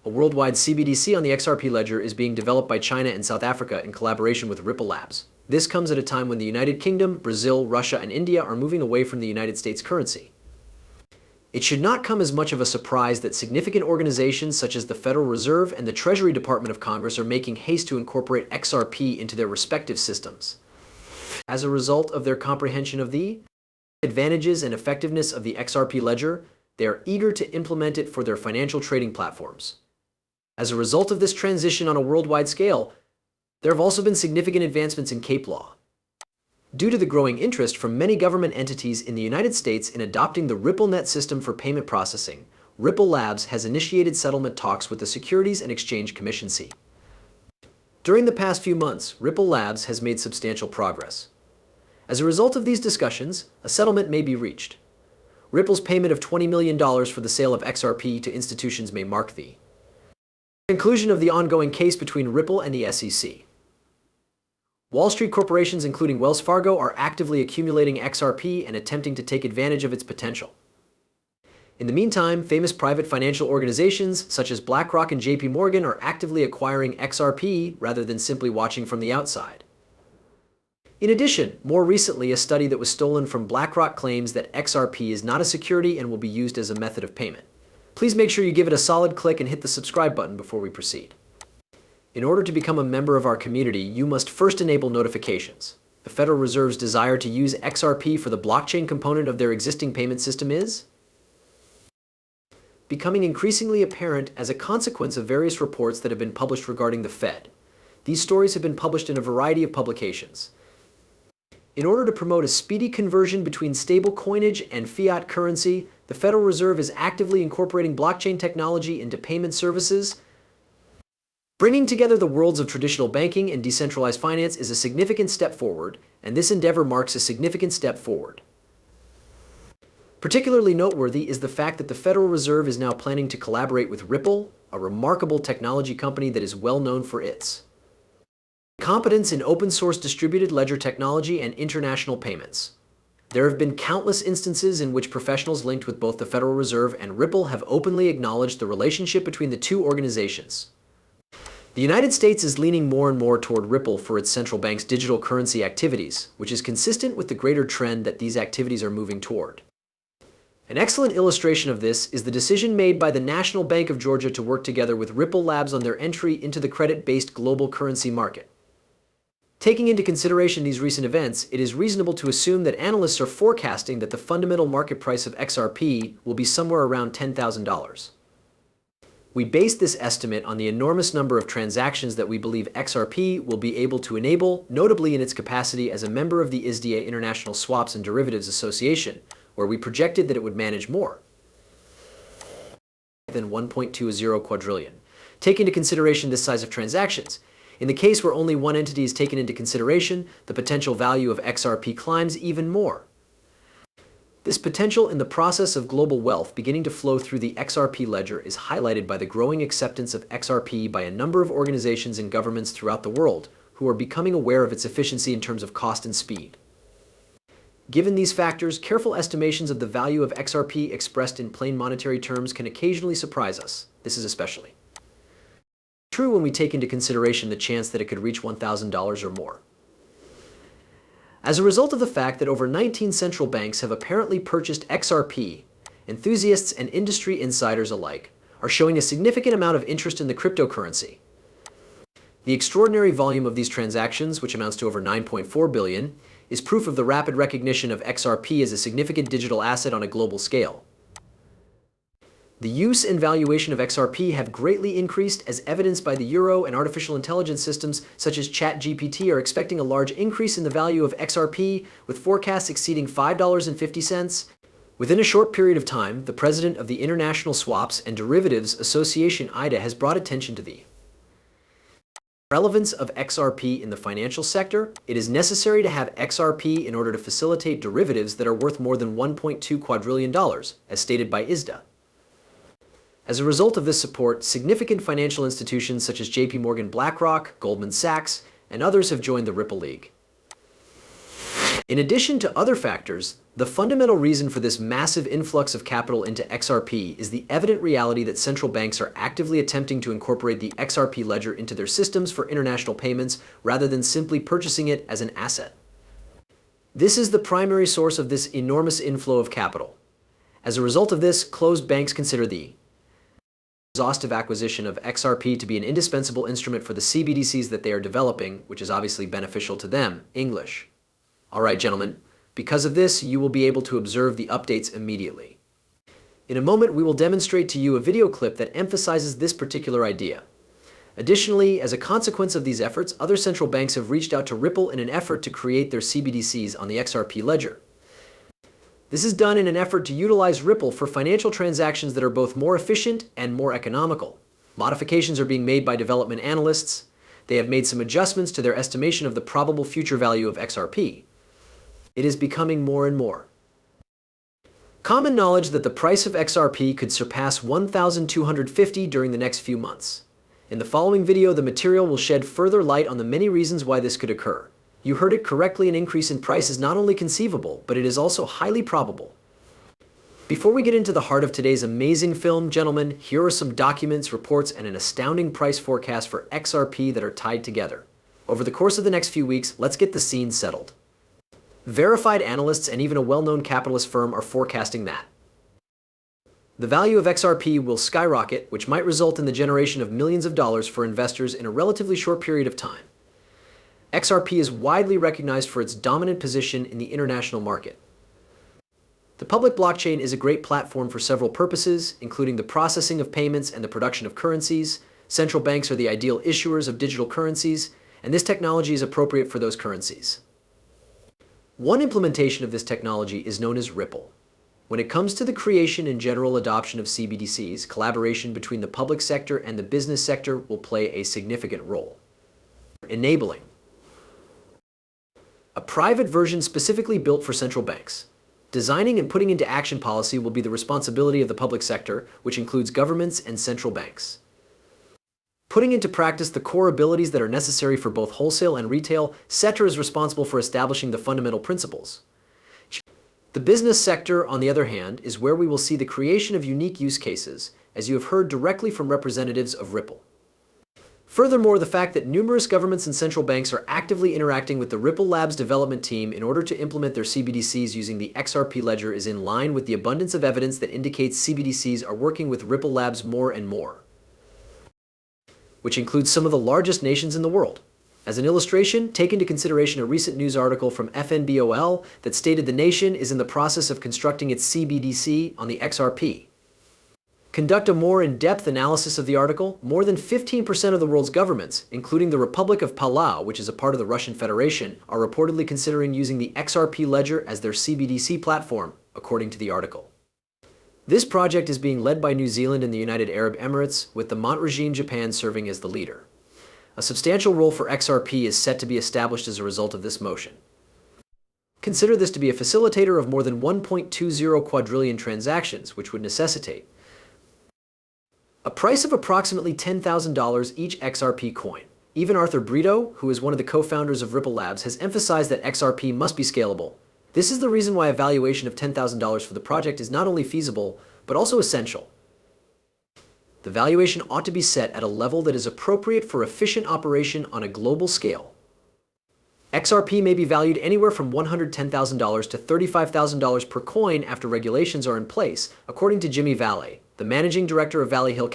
A worldwide CBDC on the XRP ledger is being developed by China and South Africa in collaboration with Ripple Labs. This comes at a time when the United Kingdom, Brazil, Russia, and India are moving away from the United States currency. It should not come as much of a surprise that significant organizations such as the Federal Reserve and the Treasury Department of Congress are making haste to incorporate XRP into their respective systems. As a result of their comprehension of the advantages and effectiveness of the XRP ledger, they are eager to implement it for their financial trading platforms. As a result of this transition on a worldwide scale, there have also been significant advancements in CAPE law. Due to the growing interest from many government entities in the United States in adopting the RippleNet system for payment processing, Ripple Labs has initiated settlement talks with the Securities and Exchange Commission (SEC). During the past few months, Ripple Labs has made substantial progress. As a result of these discussions, a settlement may be reached. Ripple's payment of $20 million for the sale of XRP to institutions may mark the conclusion of the ongoing case between Ripple and the SEC. Wall Street corporations including Wells Fargo are actively accumulating XRP and attempting to take advantage of its potential. In the meantime, famous private financial organizations such as BlackRock and JP Morgan are actively acquiring XRP rather than simply watching from the outside. In addition, more recently, a study that was stolen from BlackRock claims that XRP is not a security and will be used as a method of payment. Please make sure you give it a solid click and hit the subscribe button before we proceed. In order to become a member of our community, you must first enable notifications. The Federal Reserve's desire to use XRP for the blockchain component of their existing payment system is becoming increasingly apparent as a consequence of various reports that have been published regarding the Fed. These stories have been published in a variety of publications. In order to promote a speedy conversion between stable coinage and fiat currency, the Federal Reserve is actively incorporating blockchain technology into payment services. Bringing together the worlds of traditional banking and decentralized finance is a significant step forward, and this endeavor marks a significant step forward. Particularly noteworthy is the fact that the Federal Reserve is now planning to collaborate with Ripple, a remarkable technology company that is well known for its competence in open-source distributed ledger technology and international payments. There have been countless instances in which professionals linked with both the Federal Reserve and Ripple have openly acknowledged the relationship between the two organizations. The United States is leaning more and more toward Ripple for its central bank's digital currency activities, which is consistent with the greater trend that these activities are moving toward. An excellent illustration of this is the decision made by the National Bank of Georgia to work together with Ripple Labs on their entry into the credit-based global currency market. Taking into consideration these recent events, it is reasonable to assume that analysts are forecasting that the fundamental market price of XRP will be somewhere around $10,000. We base this estimate on the enormous number of transactions that we believe XRP will be able to enable, notably in its capacity as a member of the ISDA International Swaps and Derivatives Association, where we projected that it would manage more than 1.20 quadrillion. Take into consideration this size of transactions. In the case where only one entity is taken into consideration, the potential value of XRP climbs even more. This potential in the process of global wealth beginning to flow through the XRP ledger is highlighted by the growing acceptance of XRP by a number of organizations and governments throughout the world who are becoming aware of its efficiency in terms of cost and speed. Given these factors, careful estimations of the value of XRP expressed in plain monetary terms can occasionally surprise us. This is especially true when we take into consideration the chance that it could reach $1,000 or more. As a result of the fact that over 19 central banks have apparently purchased XRP, enthusiasts and industry insiders alike are showing a significant amount of interest in the cryptocurrency. The extraordinary volume of these transactions, which amounts to over 9.4 billion, is proof of the rapid recognition of XRP as a significant digital asset on a global scale. The use and valuation of XRP have greatly increased as evidenced by the Euro and artificial intelligence systems such as ChatGPT are expecting a large increase in the value of XRP with forecasts exceeding $5.50. Within a short period of time, the president of the International Swaps and Derivatives Association (IDA) has brought attention to the relevance of XRP in the financial sector. It is necessary to have XRP in order to facilitate derivatives that are worth more than $1.2 quadrillion, as stated by ISDA. As a result of this support, significant financial institutions such as JP Morgan, BlackRock, Goldman Sachs, and others have joined the Ripple League. In addition to other factors, the fundamental reason for this massive influx of capital into XRP is the evident reality that central banks are actively attempting to incorporate the XRP ledger into their systems for international payments rather than simply purchasing it as an asset. This is the primary source of this enormous inflow of capital. As a result of this, closed banks consider the exhaustive acquisition of XRP to be an indispensable instrument for the CBDCs that they are developing, which is obviously beneficial to them. English. All right, gentlemen. Because of this, you will be able to observe the updates immediately. In a moment, we will demonstrate to you a video clip that emphasizes this particular idea. Additionally, as a consequence of these efforts, other central banks have reached out to Ripple in an effort to create their CBDCs on the XRP ledger. This is done in an effort to utilize Ripple for financial transactions that are both more efficient and more economical. Modifications are being made by development analysts. They have made some adjustments to their estimation of the probable future value of XRP. It is becoming more and more common knowledge that the price of XRP could surpass 1,250 during the next few months. In the following video, the material will shed further light on the many reasons why this could occur. You heard it correctly, an increase in price is not only conceivable, but it is also highly probable. Before we get into the heart of today's amazing film, gentlemen, here are some documents, reports, and an astounding price forecast for XRP that are tied together. Over the course of the next few weeks, let's get the scene settled. Verified analysts and even a well-known capitalist firm are forecasting that the value of XRP will skyrocket, which might result in the generation of millions of dollars for investors in a relatively short period of time. XRP is widely recognized for its dominant position in the international market. The public blockchain is a great platform for several purposes, including the processing of payments and the production of currencies. Central banks are the ideal issuers of digital currencies, and this technology is appropriate for those currencies. One implementation of this technology is known as Ripple. When it comes to the creation and general adoption of CBDCs, collaboration between the public sector and the business sector will play a significant role. Enabling a private version specifically built for central banks. Designing and putting into action policy will be the responsibility of the public sector, which includes governments and central banks. Putting into practice the core abilities that are necessary for both wholesale and retail, SETR is responsible for establishing the fundamental principles. The business sector, on the other hand, is where we will see the creation of unique use cases, as you have heard directly from representatives of Ripple. Furthermore, the fact that numerous governments and central banks are actively interacting with the Ripple Labs development team in order to implement their CBDCs using the XRP ledger is in line with the abundance of evidence that indicates CBDCs are working with Ripple Labs more and more, which includes some of the largest nations in the world. As an illustration, take into consideration a recent news article from FNBOL that stated the nation is in the process of constructing its CBDC on the XRP. Conduct a more in-depth analysis of the article. More than 15% of the world's governments, including the Republic of Palau, which is a part of the Russian Federation, are reportedly considering using the XRP ledger as their CBDC platform, according to the article. This project is being led by New Zealand and the United Arab Emirates, with the Montenegrin Japan serving as the leader. A substantial role for XRP is set to be established as a result of this motion. Consider this to be a facilitator of more than 1.20 quadrillion transactions, which would necessitate a price of approximately $10,000 each XRP coin. Even Arthur Brito, who is one of the co-founders of Ripple Labs, has emphasized that XRP must be scalable. This is the reason why a valuation of $10,000 for the project is not only feasible, but also essential. The valuation ought to be set at a level that is appropriate for efficient operation on a global scale. XRP may be valued anywhere from $110,000 to $35,000 per coin after regulations are in place, according to Jimmy Valley, the managing director of Valley Hill Capital.